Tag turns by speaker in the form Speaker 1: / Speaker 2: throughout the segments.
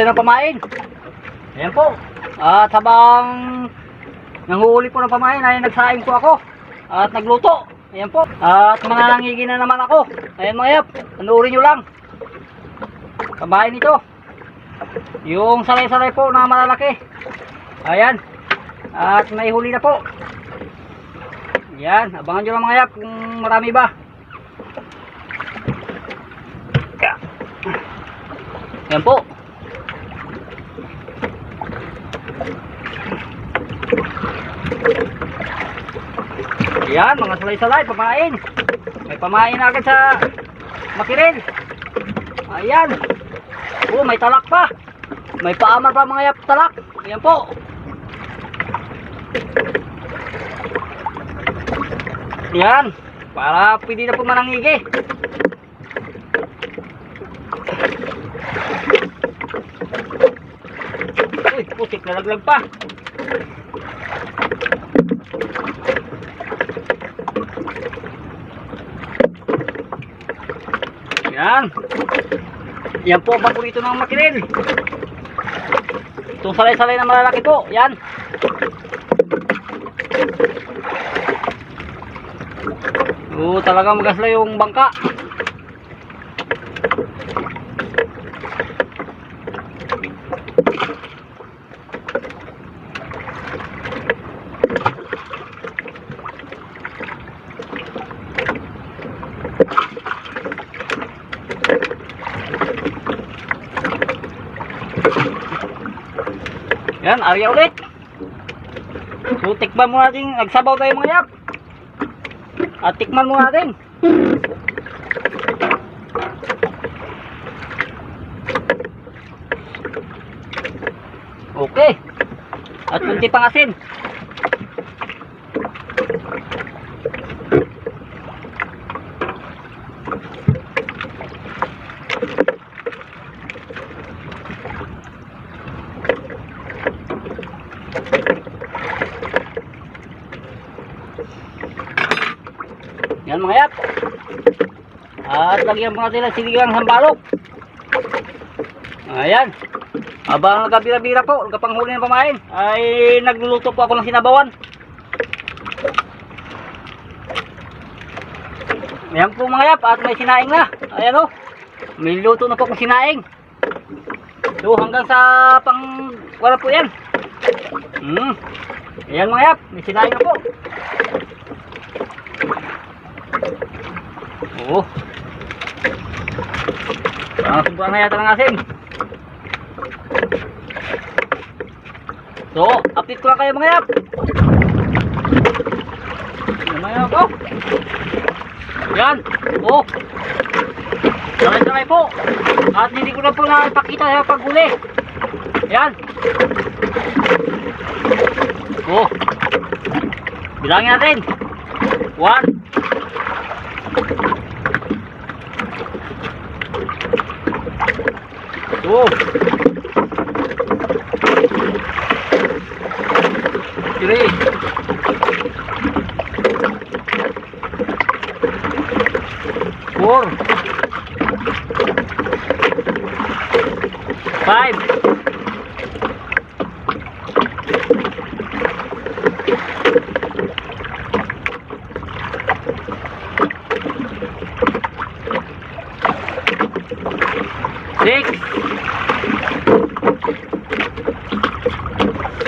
Speaker 1: tayo ng pamain. Ayan po. At habang nanguhuli po ng pamain ay nagsaing po ako. At nagluto. Ayan po. At mananangigi na naman ako. Ayan mga yap. Panuorin nyo lang. Pamain ito. Yung salay-salay po na malalaki. Ayan. At may huli na po. Ayan. Abangan nyo lang mga yap kung marami ba. Ayan po. Ayan, mga salay-salay, pamain. May pamain agad sa makiril. Ayan. Oh, may talak pa. May paamar pa mga yap talak. Ayan po. Ayan. Para pwede na po manangigi. Uy, putik, nalaglag pa. Yan. Yan po ang paborito ng makiril. Itong salay-salay na malalaki po. Yan. Oo, talagang magasla yung bangka. Yan, area ulit. So, tikman mo natin. Nagsabaw tayo mga yap. At tikman mo natin. Okay. At kunti pang asin. Yan mga yap. At lagyan po natin ng sinigang sambalok. Ayan. Habang nagkabira-bira po, nagkapanghuli ng pamain, ay nagluluto po ako ng sinabawan. Ayan po mga yap. At may sinaing na. Ayan o. May luto na po akong sinaing. So hanggang sa pang wala po yan. Ayan mga yap. May sinaing na po. Oo. Sobrang na yata ng asin. So, update ko lang kayo mga yap. Yan mga yap. Oh. Yan. Oh. Saray-saray po. At hindi ko na po napakita sa paghuli. Yan. Oh. Bilangin natin. 1. 2, 3, 4, 5, 6,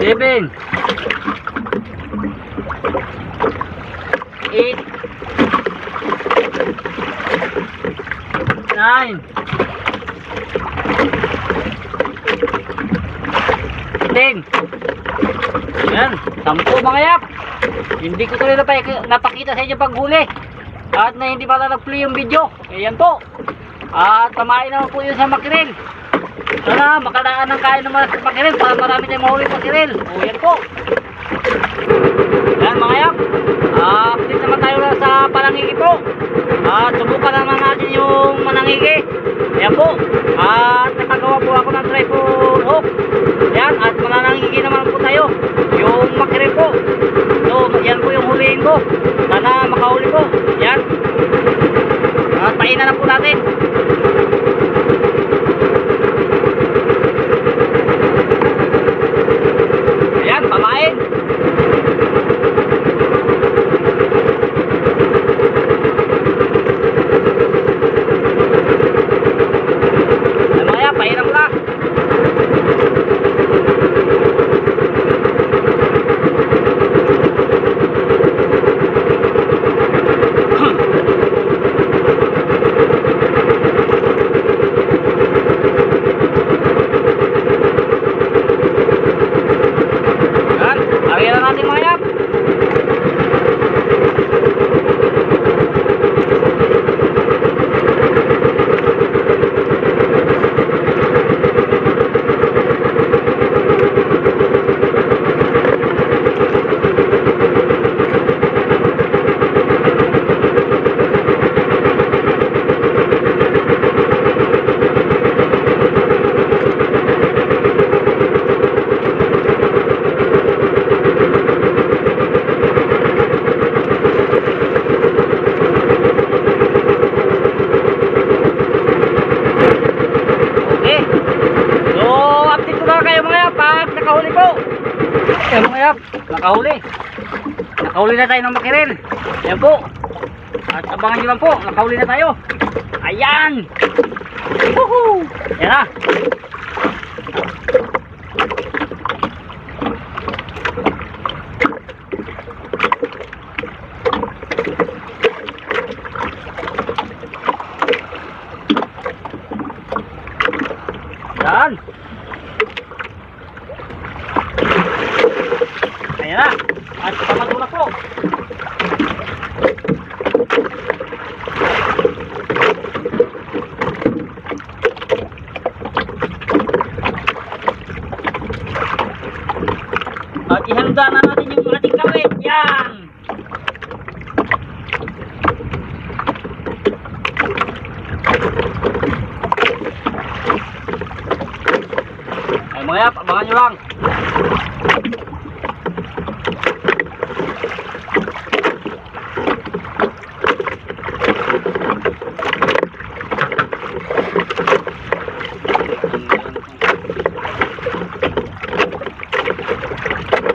Speaker 1: 7, 8, 9, 10. Yan, 10 mga yap. Hindi ko tuloy napakita sa inyo paghuli. At na hindi pa nag-play yung video. Ayan po. At tamain naman po yun sa makiril. Sana makalaan ng kain ng makiril para marami tayong mahuli makiril. O yan po. Yan mga yap. Update naman tayo sa panangigi po. At subukan naman natin yung manangigi. Yan po. At nakagawa po ako ng tripod hook. Yan. At manangigi naman po tayo. Yung makiril po. So yan po yung huliin ko. Sana makahuli po. Yan. At painan na po natin. Ayan mga yap, nakahuli. Nakahuli na tayo ng makirel. Ayan po. At abangan nyo lang po, nakahuli na tayo. Ayan. Woohoo! Ayan na. Ayan. Ayan na. At pamatulak po. At ihanda na natin yung ating kawit. Yan. Ay mga yap, abangan nyo lang.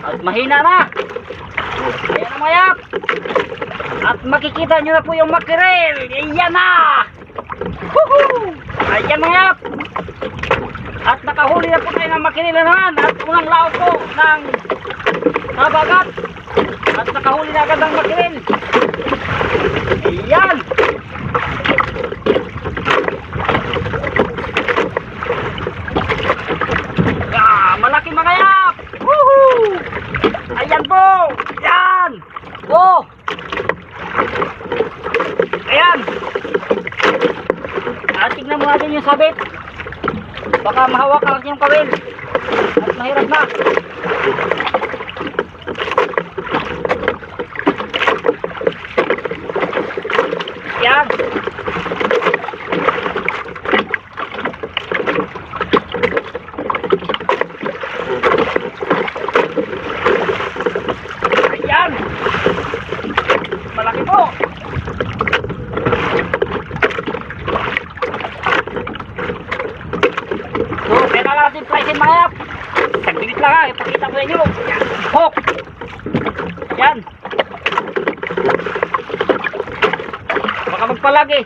Speaker 1: At mahina na. Ayan na mga yap. At makikita nyo na po yung makirel. Ayan na. Woohoo! Ayan mga yap. At nakahuli na po tayo ng makirel na naman. At unang lao po ng nabagat. At nakahuli na agad ng makirel. Ayan. Malaki mga yap. Woohoo! Ayan po. Ayan. Oh. Ayan. At tignan mo natin yung sabit. Baka mahawak yung kawil. At mahirap na. Ayan. Ayan. Malaki po. So, kailangan natin price mga yap. Sagbilit lang ha. Ipakita ko sa inyo. Ayan. Hook. Ayan. Baka magpalagi.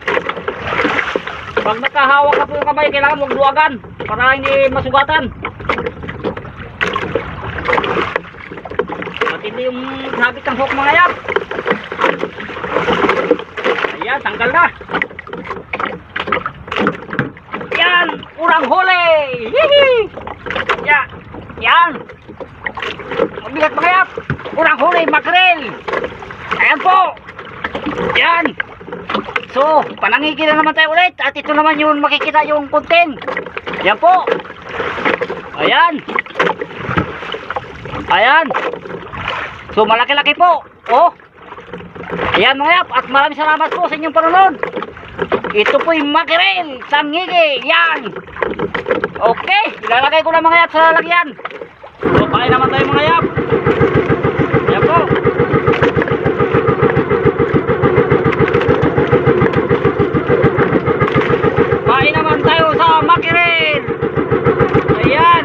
Speaker 1: Pag nakahawak ka po yung kamay, kailangan mong luwagan para hindi masugatan. Matindi yung sabit ng hook mga yap. Ayan, tanggal na. Yan, urang huli. Hihi. Yan, yan. Mabigat mga yap. Urang huli, makrel. Ayan po. Yan. So, panangigil na naman tayo ulit. At ito naman yung makikita yung content. Yan po. Ayan. Ayan. So, malaki-laki po. Oh. Ayan mga yap. At maraming salamat po sa inyong panonood. Ito po yung makirel. Sangigi. Yan. Okay. Ilalagay ko na mga yap sa lalagyan. So, pahay naman tayo mga yap. Ayan po. Pahay naman tayo sa makirel. Ayan.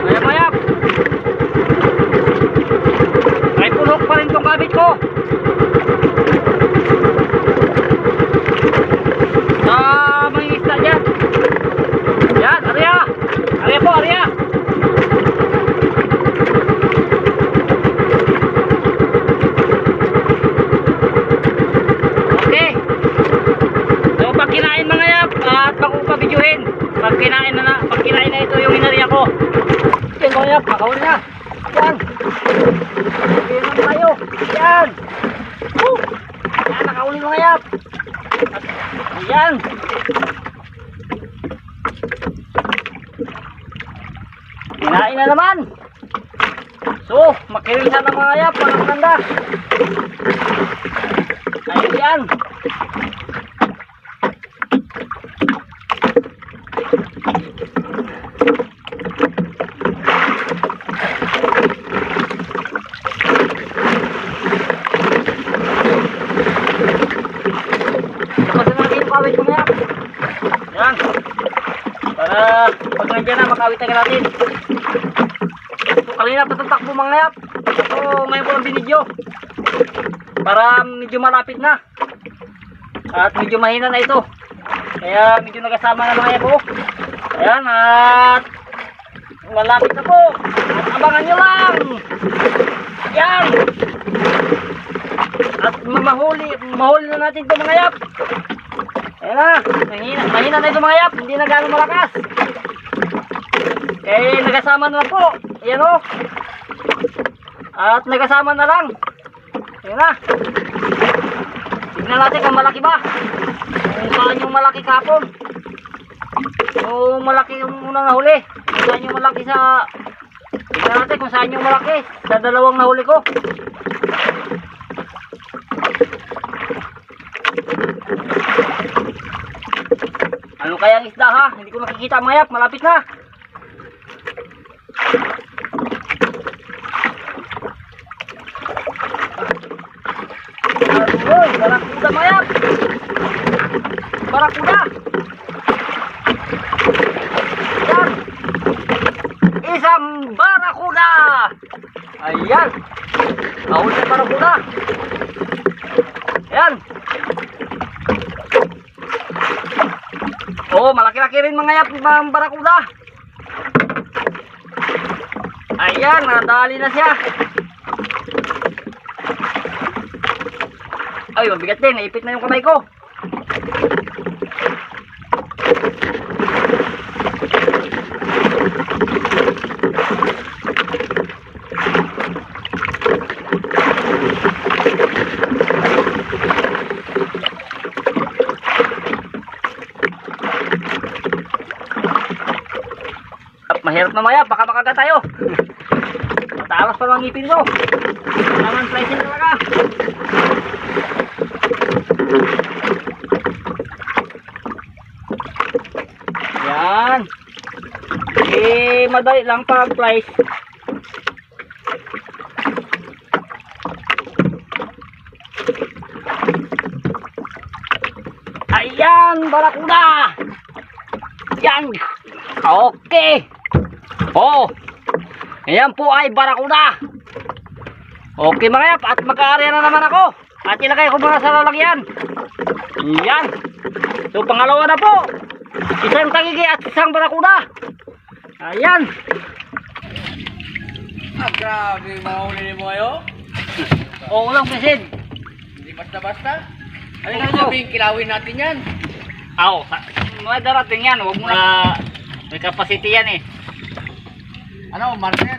Speaker 1: Ayan mga yap. Ay punok pa rin tong kabit ko. Sa mga isda dyan. Yan, area. Area po, area. Okay. So pag kinain mga yap, at baka ko pa-videohin. Pag kinain na ito yung inariya ko. Yan mga yap, makahuli na. Yan. Ayan naman tayo. Yan. Woo. Yan, nakahuli mga yap. Ayan. Kinain na naman. So, makirilisan ng mga yap. Mga ganda. Ayun yan. Tapos natin yung kawit ko mga yap. Yan. Para Pag nandiyan na, makawitan ka natin. So, kanina pa itong takbo mga yap. So, ngayon ko lang binidyo. Para medyo malapit na. At medyo mahina na ito. Kaya medyo nagasama na mga yap po. Ayan, at malapit na po. At abangan nyo lang. Ayan. At mahuli na natin ito mga yap. Ayan na, mahina na ito mga yap. Hindi na gano'ng malakas. Eh, nagasama na po. Ayan o. At nagasama na lang. Ayan na. Tignan natin kung malaki ba. Kung saan yung malaki kapon. Yung malaki yung unang nahuli. Kung saan yung malaki sa... Tignan natin kung saan yung malaki. Sa dalawang nahuli ko. Ano kaya ang isda ha? Hindi ko nakikita mga yap. Malapit na. Aroy, barakuda mga yap. Barakuda. Yan. Isang barakuda. Ayan. Ahuli na barakuda. Ayan. Oh, malaki-laki rin mga yap ng barakuda. Ayan, nadali na siya. Ay, mabigat din. Naipit na yung kamay ko. Mahirap na maya, baka makagat tayo. Matalas pa lang ngipin ko. Naman pricing talaga. Yan. Eh, madali lang pag-price. Ayan, barakuda. Yan. Okay. Oh, ayan po ay barakuda. Okay mga yap, at magka-area na naman ako. At ilagay ko muna sa lalagyan. Yan. So pangalawa na po. Isang tangigi at isang barakuda. Ayan.
Speaker 2: Ah, grabe, mahuli mo kayo.
Speaker 1: Oo lang, Presid.
Speaker 2: Hindi basta-basta.
Speaker 1: Halika
Speaker 2: Kung
Speaker 1: nito.
Speaker 2: sabihin, kilawin natin yan.
Speaker 1: Oo, may darating yan. Huwag mo na, may capacity yan eh.
Speaker 2: Ano, marder?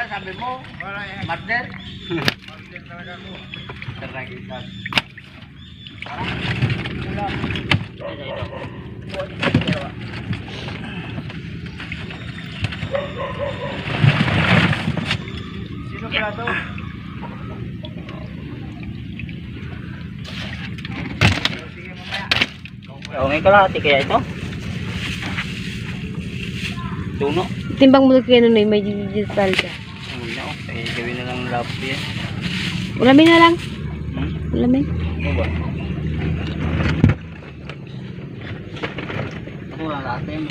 Speaker 2: Sabi mo. Marder? Marder talaga ko. Talaga. Sino kaya to? Sige mamaya.
Speaker 1: Okay, kalahati kaya ito? Tuno.
Speaker 3: Timbang mo kayo nun eh, may digital ka.
Speaker 1: Hindi na, kaya gawin na lang lap yan.
Speaker 3: Ulamin na lang.
Speaker 1: Hmm?
Speaker 3: Ulamin.
Speaker 1: Ano ba? Ako wala lahat yan.